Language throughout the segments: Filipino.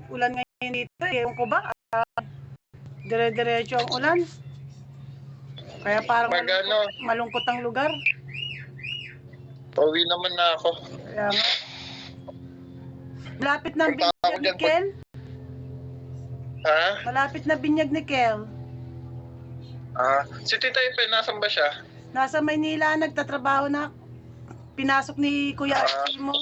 Ulan ngayon dito, ewan ko ba, dire-diretso ang ulan. Kaya parang malungkot ang lugar. Pauwi naman na ako. Kaya nga. Malapit na ang binyag ni Kel. Ha? Malapit na binyag ni Kel. Si Tita Ipe, nasan ba siya? Nasa Maynila, nagtatrabaho na. Pinasok ni Kuya Archie mo.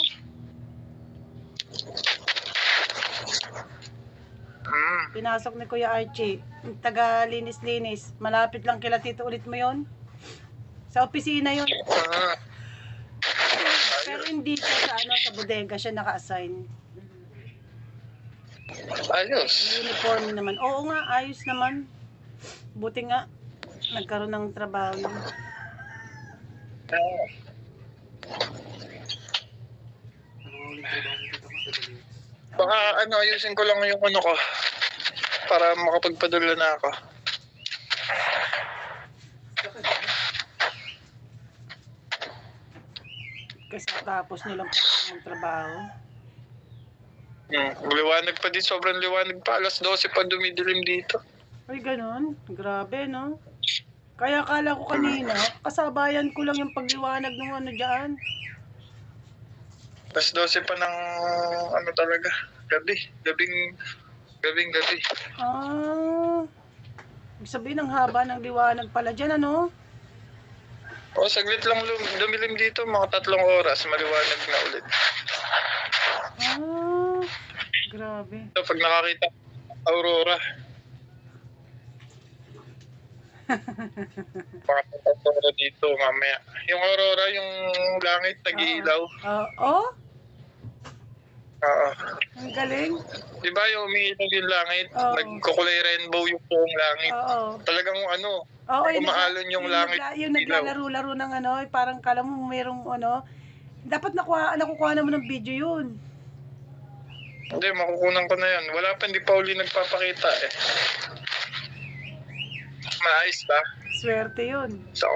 Pinasok ni Kuya Archie. Taga linis-linis. Malapit lang kila Tito ulit mo yon. Sa opisina yon. Pero hindi siya sa bodega siya naka-assign. Ayos. Uniform naman. Oo nga, ayos naman. Buti nga, nagkaroon ng trabaho yun. Baka ayusin ko lang yung ko para makapagpadala na ako. Kasi tapos nilang ng trabaho. Liwanag pa din, sobrang liwanag pa. 12:00 pa dumidilim dito. Ay, ganun. Grabe, no? Kaya akala ko kanina, kasabayan ko lang yung pagliwanag ng dyan. 12:00 pa ng talaga. Gabi. Ibig sabihin ang haba ng liwanag pala dyan, ano? Saglit lang dumilim dito, mga 3 oras, maliwanag na ulit. Grabe. So, pag nakakita, aurora. Aurora dito mamaya. Yung aurora, yung langit nag-iilaw. Oo? Ang galing. Diba yung umiilaw yung langit? Nagkukulay rainbow yung buong langit. Talagang umaalon yung langit. Yung naglalaro-laro ng parang kala mo mayroong dapat nakukuha naman ng video yun. Hindi, makukunan ko na yan. Wala pa, hindi pa uli nagpapakita eh. Maayos ba? Swerte yun. Sa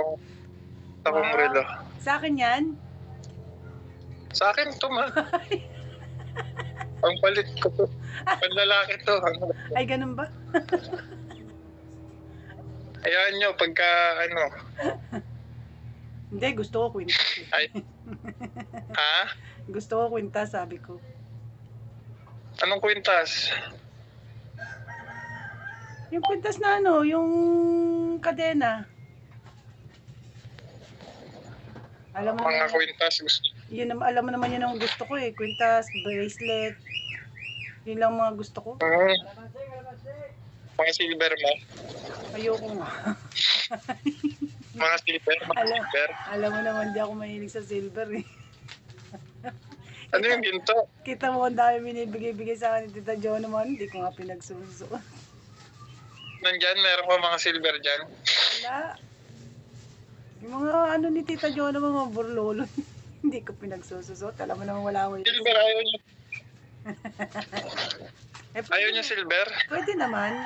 kong relo. Sa akin yan? Sa akin to, ma. Ang palit ko to. Panlalaki to. Ay, ganun ba? Hayaan nyo, pagka Hindi, gusto ko kwintas. Ay. Ha? Gusto ko kwintas, sabi ko. Anong kwintas? Yung kwintas na yung kadena. Alam mo mga kwintas gusto. Yun, alam mo naman yun ang gusto ko eh. Kwintas, bracelet. Yun lang mga gusto ko. Mga silver mo? Ayoko nga. Mga silver? Alam mo naman, di ako mahilig sa silver eh. Ano yung ginto? Kita mo ang dami binibigay sa akin ni Tita Jo naman. Hindi ko nga pinagsusuot. Nandyan, meron ko mga silver dyan. Wala. Yung mga ni Tita Jo naman, mga burlolo. Hindi ko pinagsusuot. Alam mo naman wala ko. Silver, ayaw niyo. Ayaw niyo silver? Pwede naman.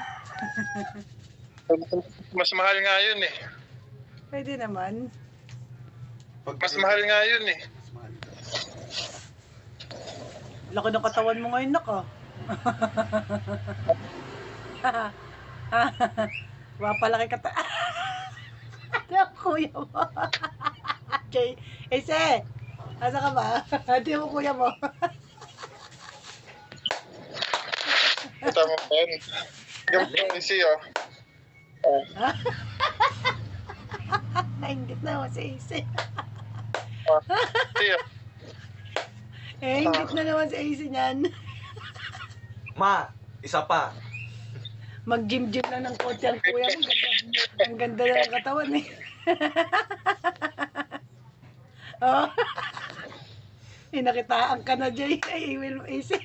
Mas mahal nga yun eh. Pwede naman. Mas mahal nga yun eh. Laki ng katawan mo ngayon, naka. Mapalaki ka kuya mo. Okay. Ese, asa ka ba? Hindi mo kuya mo. Kita mo pa yun. Yung isi Nainggit na ako sa Ese. Siya. Inggit na naman sa Ese niyan. Ma, isa pa. Mag-gym-gym lang ng konti ang kuya mo. Ang ganda na ng katawan eh. Oh. Nakitaan ka na, Jay. Ay, will Ese.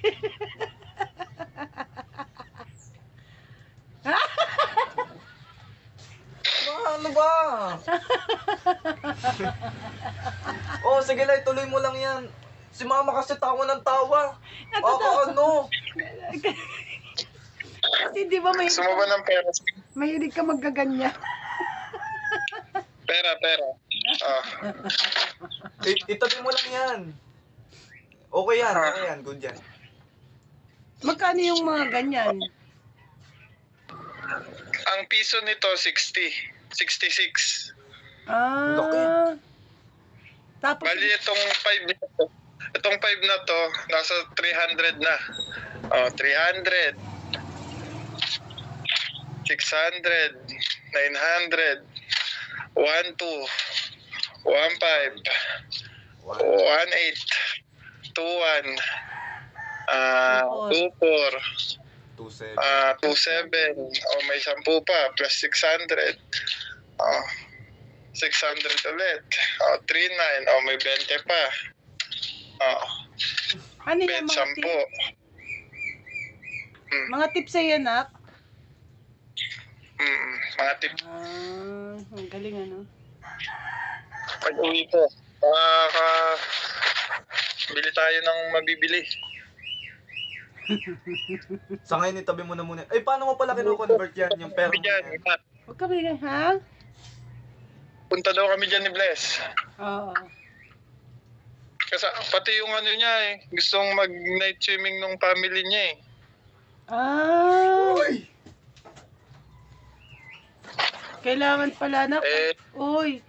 Ano ba? Sige lang, tuloy mo lang yan. Si mama kasi tawa ng tawa. Kasi di ba Gusto mo ba ng pera? mahilig ka magkaganya? Pera. Itabi mo lang yan. Okay yan, good yan. Magkano yung mga ganyan? Ang piso nito, 66. Ah. Tapos, Bali, itong 5 na to, nasa 300 na. 300, 600, 900, 12, 15, 18, 21, 24, 2-7. 27, may 10 pa, plus 600. 600 ulit. 39, may 20 pa. ano yung mga 10. tip? Mga tips sa'yo, anak? Mga tip. Ang galing, ano? Pag uwi ko, bili tayo ng mabibili. Sa ngayon, itabi mo na muna. Ay, paano mo pala kino-convert yan? Yung pera mo Diyan, yan? Huwag ka bigay, ha? punta daw kami dyan ni Bless. Oo. Kasi pati yung ano niya gustong mag-night swimming nung family niya Ah. Kailangan pala na. Uy.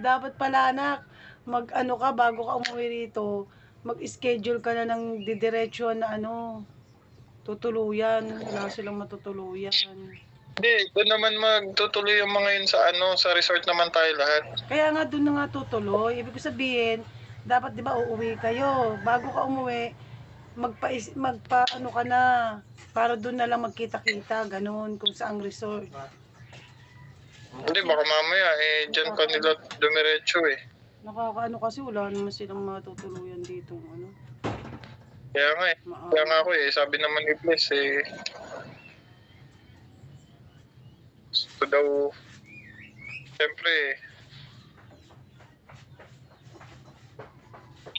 Dapat pala anak, mag-ano ka bago ka umuwi rito, mag-schedule ka na ng didiretso na ano, tutuluyan. Wala silang matutuluyan. Hindi, doon naman magtutuloy yung mga yun sa resort naman tayo lahat. Kaya nga doon na nga tutuloy. Ibig ko sabihin, dapat 'di ba uuwi kayo. Bago ka umuwi, ano ka na para doon na lang magkita-kita, ganun kung saang resort. Hindi, baka mamaya dyan pa nila dumiretso Nakakaano kasi wala naman silang matutuluyan dito, ano. Kaya nga Kaya nga ako sabi naman ni Bless gusto daw, siyempre,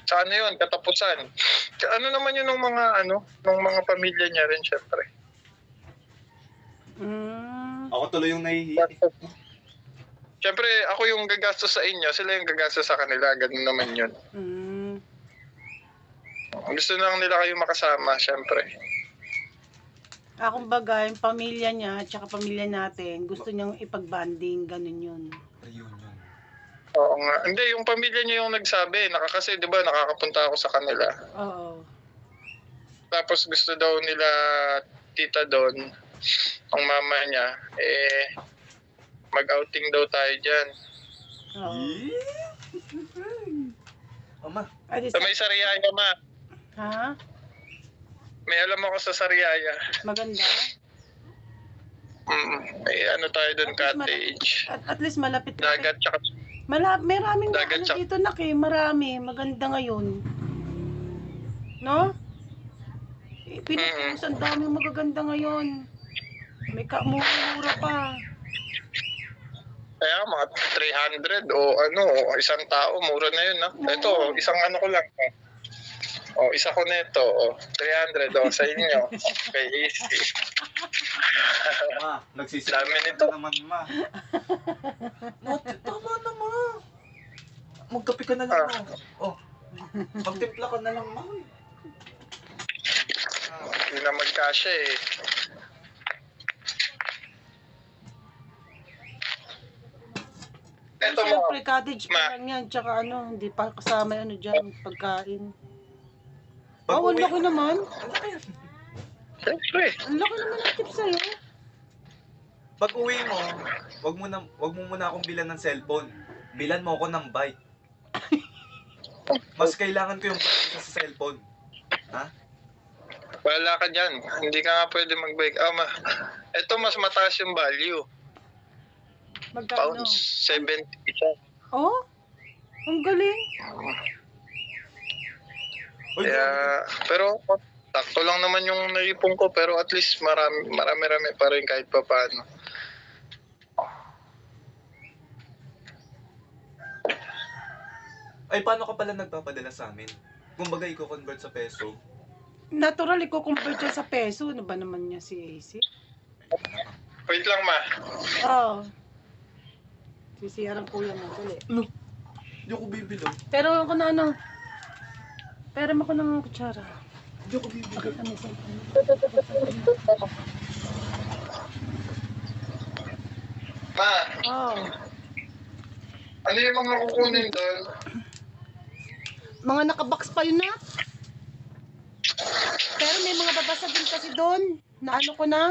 sa ano yun, katapusan. Ano naman yun ng mga pamilya niya rin, siyempre. Ako tuloy yung nahihiya. Siyempre, ako yung gagastos sa inyo, sila yung gagastos sa kanila, ganun naman yun. Gusto lang nila kayong makasama, siyempre. Akong bagay, yung pamilya niya at saka pamilya natin, gusto niyang ipag-banding, ganun yun. Reunion. Oo nga. Hindi, yung pamilya niya yung nagsabi. Kasi, di ba, nakakapunta ako sa kanila. Oo. Tapos gusto daw nila tita doon, ang mama niya, mag-outing daw tayo dyan. Oo. Mama. Sa may Sariaya, ma. Ha? May alam ako sa Sariaya. Maganda? May ano tayo doon, cottage. At least malapit na. Dagat, tsaka Maraming dagat, ano dito na marami. Maganda ngayon. No? Pilipinas, ang daming magaganda ngayon. May mura pa. Kaya mga 300 isang tao, mura na yun. Ito, isang ano ko lang. Isa ko nito, 300 sa inyo. Okay, easy. Ma, nagsisisi Dami nito. naman, ma. Tama na, ma. Magkape ka na lang, ma. Magtimpla ka na lang, ma. Hindi na magkasya Ito mo. Siyempre, cottage pa lang yan. Tsaka hindi pa kasama dyan, pagkain. Ang laki naman. Siyempre. Ang laki naman ang tips sa'yo. Pag uwi mo, wag mo muna akong bilan ng cellphone. Bilan mo ako ng bike. Mas kailangan ko yung bike kaysa sa cellphone. Ha? Wala ka dyan. Hindi ka nga pwede mag-bike. Ito mas mataas yung value. Magkano? Pounds 70 isa. Oh? Ang galing. Kaya, pero sakto lang naman yung naipon ko, pero at least marami pa rin kahit pa paano. Ay, paano ka pala nagpapadala sa amin? Kumbaga, i-convert sa peso. Natural, i-convert yan sa peso. Ano ba naman niya si AC? Wait lang, ma. Oo. Sisiyaran kuya mo. Dali. Hindi ko bibilang. Pero kung ano, Pero ako ng kutsara. Hindi ako bibigay. Bakit kami cellphone? Ma, Oh. ano yung mga kukunin doon? Mga nakabox pa yun na. Pero may mga babasa din kasi doon. Na ano ko na.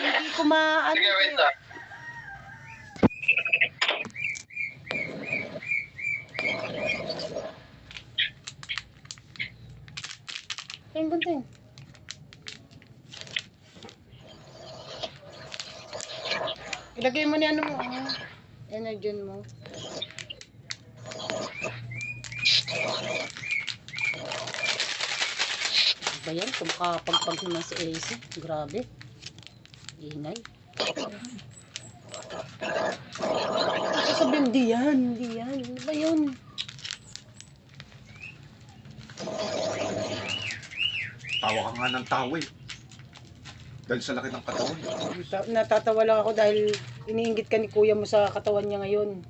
Hindi ko maano. Sige, wait lang. Ting, gunting. Ilagay mo ni ano mo. Energen mo. Ba yan? Kumakapagpag naman si AC. Grabe. Ingay. Sasabihin, hindi yan. Hindi yan. Ano ba yun? Tawa ka nga ng tawa eh. Dahil sa laki ng katawan. Natatawa lang ako dahil iniinggit ka ni kuya mo sa katawan niya ngayon.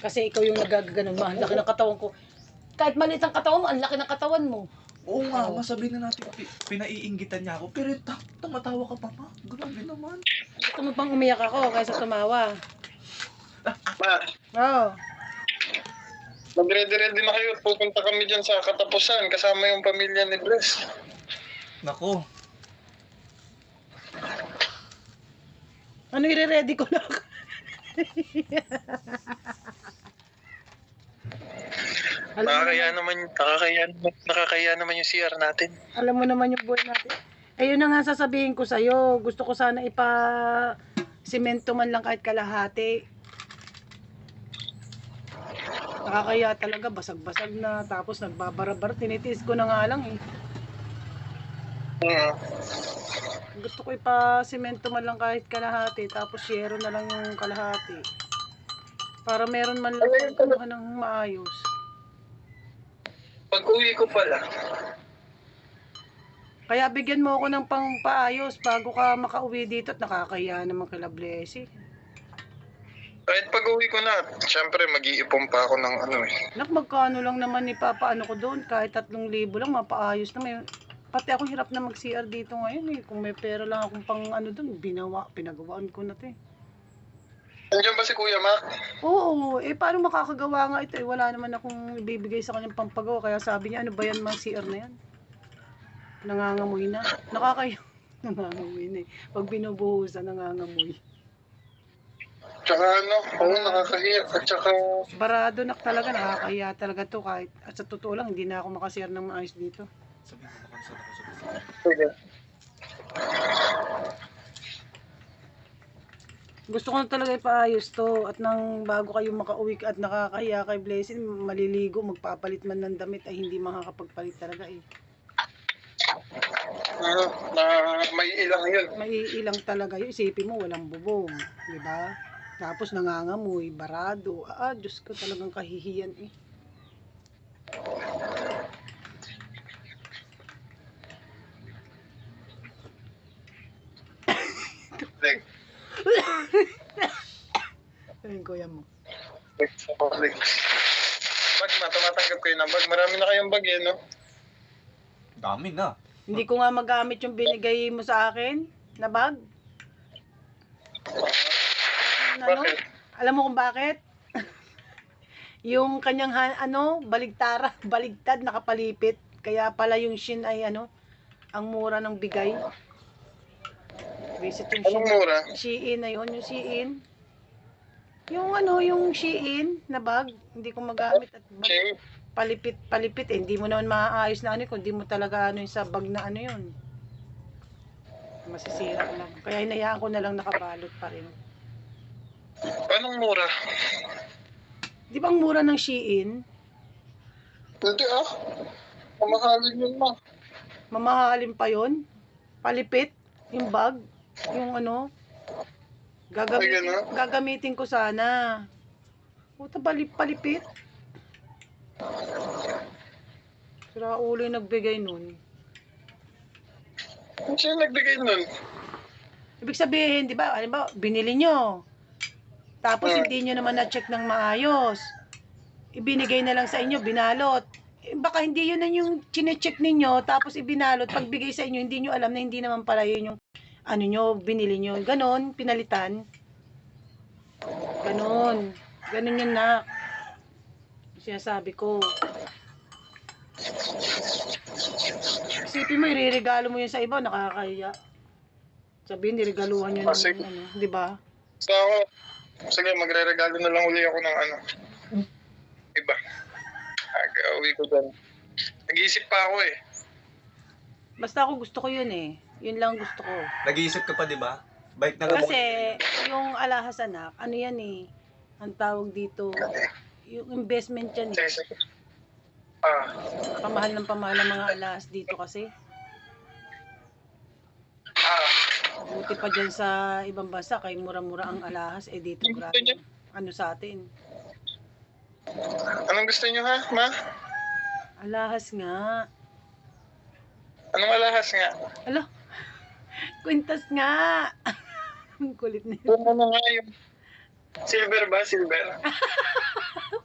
Kasi ikaw yung nagagaganon. Ma, ang laki ng katawan ko. Kahit maliit ang katawan mo, ang laki ng katawan mo. Oo nga, masabihin na natin pinaiinggitan niya ako. Pero tumatawa ka pa ma. Grabe naman. Gusto mo bang umiyak ako kaysa tumawa? Ma, Oo. magre-ready na kayo. Pupunta kami dyan sa katapusan kasama yung pamilya ni Bless. Nako. Ano i-ready ko na? Nakakaya naman yung CR natin. Alam mo naman yung buhay natin. Ayun na nga sasabihin ko sa'yo. Gusto ko sana ipa-semento man lang kahit kalahati. Nakakaya talaga. Basag-basag na. Tapos nagbabarabar. Tinitiis ko na nga lang eh. Gusto ko ipa-semento man lang kahit kalahati. Tapos yero na lang yung kalahati. Para meron man lang pagkuha ng maayos. Pag uwi ko pala, Kaya bigyan mo ako ng pang-paayos bago ka makauwi dito at nakakaya naman kila Blessy. kahit pag uwi ko na, syempre mag-iipon pa ako ng ano eh. Nak, magkano lang naman ipapaano ko doon? Kahit 3,000 lang, mapaayos na. Pati ako hirap na mag-CR dito ngayon eh. Kung may pera lang akong pang ano doon, pinagawaan ko na to eh. Nandiyan ba si Kuya Mac? Oo, paano makakagawa nga ito eh? Wala naman akong ibibigay sa kanyang pampagawa. Kaya sabi niya, ano ba yan mga CR na yan? Nangangamoy na. Nakakayo. Nangangamoy na eh. Pag binubuhusan, nangangamoy. Tsaka ano, oo, nakakahiya. At tsaka, Barado nak talaga, nakakahiya talaga to kahit at sa totoo lang hindi na ako makasir ng maayos dito. Sabihin mo na kung saan ako sabihin. sige. Gusto ko na talaga ipaayos to at nang bago kayo makauwi at nakakahiya kay Blessing, maliligo, magpapalit man ng damit ay hindi makakapagpalit talaga eh. Na may ilang yun. Maiilang talaga yun, isipin mo walang bubong, di ba? Tapos nangangamoy, barado, Diyos ko talagang kahihiyan eh. Like, Ayun kuya mo. like, bag ma, tumatanggap kayo ng bag. Marami na kayong bag eh, no? Dami na. Hindi ko nga magamit yung binigay mo sa akin na bag. Ano? Bakit? Alam mo kung bakit? Yung kanyang baligtad, nakapalipit. Kaya pala yung Shin ay ang mura ng bigay. Visit yung Anong mura? Shein na yun, yung Shein. Yung Shein na bag, hindi ko magamit at Ching? palipit eh. Hindi mo naman maaayos na kung di mo talaga yung sa bag na yun. Masisira lang. Kaya hinayaan ko na lang nakabalot pa rin. Anong mura? Di ba ang mura ng Shein? Hindi ah. Mamahalin yun ma. Mamahalin pa yon. Palipit, yung bag, yung gagamitin ko sana. Puta, palipit. Sira ulo yung nagbigay nun. Sino nagbigay nun? Ibig sabihin, di ba, binili nyo. Tapos hindi nyo naman na-check ng maayos. ibinigay na lang sa inyo, binalot. Eh, baka hindi yun na yung chinecheck ninyo, tapos ibinalot, pagbigay sa inyo, hindi nyo alam na hindi naman pala yun yung ano nyo, binili nyo. Ganon, pinalitan. Ganon. Ganon yun na. Sinasabi ko. Isipin mo, ireregalo mo yun sa iba, nakakahiya. Sabihin, niregaluhan nyo Kasi- ng ano, di ba? So ako, sige, magre-regalo na lang uli ako ng ano. Iba. Uwi ko dyan. Nag-iisip pa ako eh. Basta ako gusto ko yun eh. Yun lang gusto ko. Nag-iisip ka pa, di ba? Bike na lang. Kasi, yung alahas anak, ano yan eh, ang tawag dito, yung investment yan eh. Sige, sige. Ah, Pamahal ng mga alahas dito kasi. Buti pa dyan sa ibang bansa, kay mura-mura ang alahas, eh dito grabe. Ano sa atin? anong gusto niyo ha, ma? Alahas nga. Anong alahas nga? Alo, kwintas nga. Ang kulit na yun. Yung ano nga yung silver ba? Silver?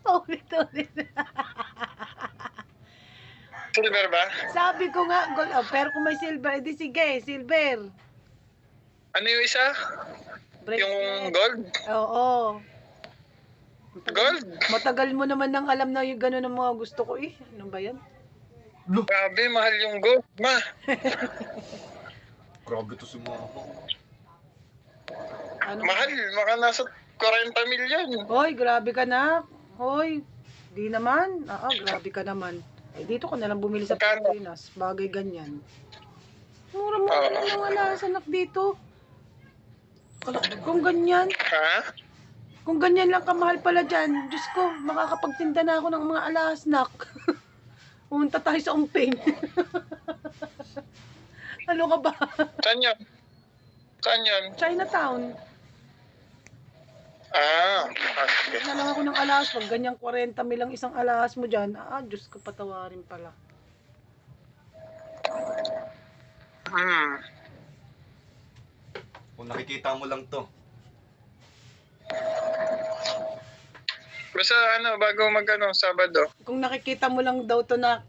Paulit-ulit. Silver ba? Sabi ko nga, gold, oh, pero kung may silver, edi sige, silver. Ano yung isa? Yung gold? Oo. Gold? Matagal mo naman nang alam na yung gano'n ang mga gusto ko eh. Ano ba yan? Grabe, mahal yung gold, ma. Grabe to si mama. Ano? Mahal, maka nasa 40 milyon. Hoy, grabe ka na. Hoy, di naman. Grabe ka naman. Eh, dito ka nalang bumili sa Magkano? Pilipinas. Bagay ganyan. Mura-mura lang ang alas anak dito. Kung ganyan, Ha? kung ganyan lang kamahal pala dyan, Diyos ko, makakapagtinda na ako ng mga alas nak. Pumunta tayo sa umping. Ano ka ba? Saan yun? Saan yun? Chinatown. Sige. Na lang ako ng alas. Pag ganyang 40 mil lang isang alas mo dyan, Diyos ko, patawarin pala. Kung nakikita mo lang to. Basta bago Sabado. Kung nakikita mo lang daw to na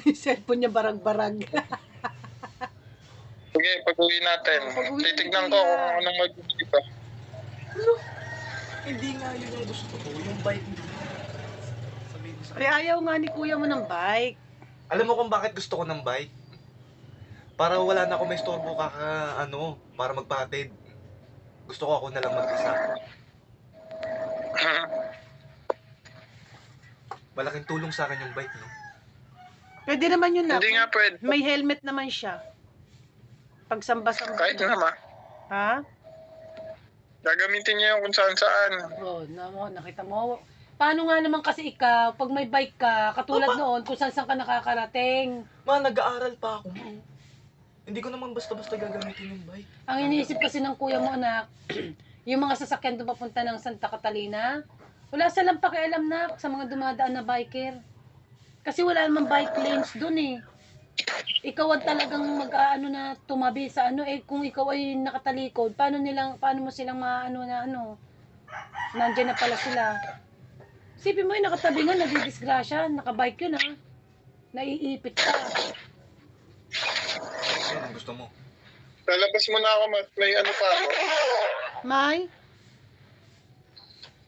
yung cellphone niya barag-barag. Sige, pag-uwi natin. Pag-uwi Titignan natin ko yan. kung anong mag-uwi pa. Hindi nga yun yung gusto ko. Yung bike mo. Sabihin ko sa Ay, ayaw nga ni kuya mo ng bike. Alam mo kung bakit gusto ko ng bike? Para wala na ako may storbo para magpatid. Gusto ko ako na lang mag-isa. Malaking tulong sa akin yung bike, no? Pwede naman yun na. Hindi nga pwede. May helmet naman siya. Pagsamba-samba. Kahit naman. Ha? Gagamitin niya yung kung saan-saan. Nakita mo. Paano nga naman kasi ikaw, pag may bike ka, katulad noon, kung saan ka nakakarating. Nag-aaral pa ako. Hindi ko naman basta-basta gagamitin yung bike. Ang iniisip kasi ng kuya mo, anak, yung mga sasakyan doon papunta ng Santa Catalina, wala silang pakialam na sa mga dumadaan na biker. Kasi wala namang bike lanes doon eh. Ikaw ang talagang na tumabi sa kung ikaw ay nakatalikod, paano mo silang nandiyan na pala sila. Isipin mo yung nakatabi nga, nadidisgrasya, nakabike yun ha. Naiipit ka. Yan ang gusto mo. Lalabas mo na ako, may pa ako. May?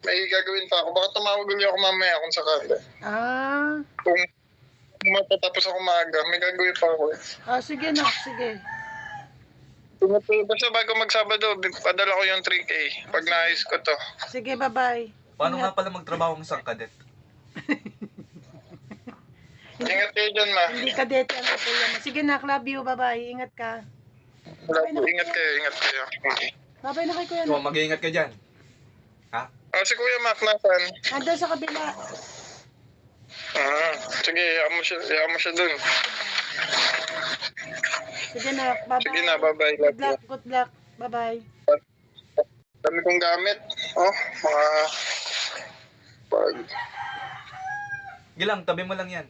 May gagawin pa ako. Baka tumawag ulit ako mamaya kung sakali. Kung matatapos ako maaga, may gagawin pa ako. Sige na, sige. Basta bago magsabado, padala ko yung 3K pag naayos ko to. Sige, bye-bye. Paano nga pala magtrabaho ng isang kadet? Ingat kayo dyan, ma. Hindi ka dete ang kuya mo. Sige na, love you, bye-bye. Ingat ka. Ingat kayo, ingat kayo. Bye-bye na kay kuya. So, mag-iingat ka dyan. Ha? Si Kuya Mac, nasan? Andun sa kabila. Sige, hayaan mo siya dun. Sige na, bye-bye. Sige na, bye-bye. Good luck, good luck. Bye-bye. Dami kong gamit. Mga... Gilang, tabi mo lang yan.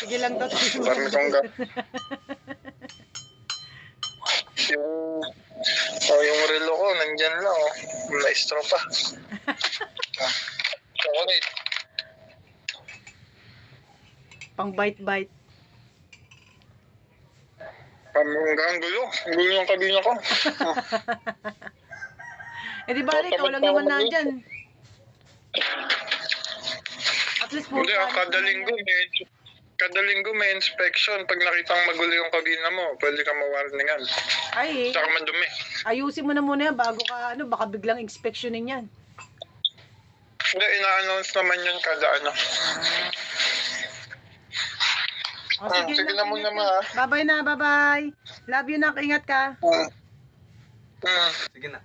Sige lang daw. Dami kong gamit. yung relo ko, nandyan lang. Maestro pa. Chocolate. Pang bite-bite. Ang gulo. Ang gulo ng kabina ko. Eh di bali, ikaw lang naman nandyan. At least Hindi, puro kada linggo may inspection. Pag nakitang magulo yung kabina mo, pwede ka ma-warningan. Ay, Tsaka madumi. ayusin mo na muna yan bago ka, baka biglang inspeksyonin yan. Hindi, ina-announce naman yun kada ano. O sige, sige na nak, muna, ingat ma, ka. ha? Bye-bye na, bye-bye. Love you, nak. Ingat ka. Hmm. Sige na.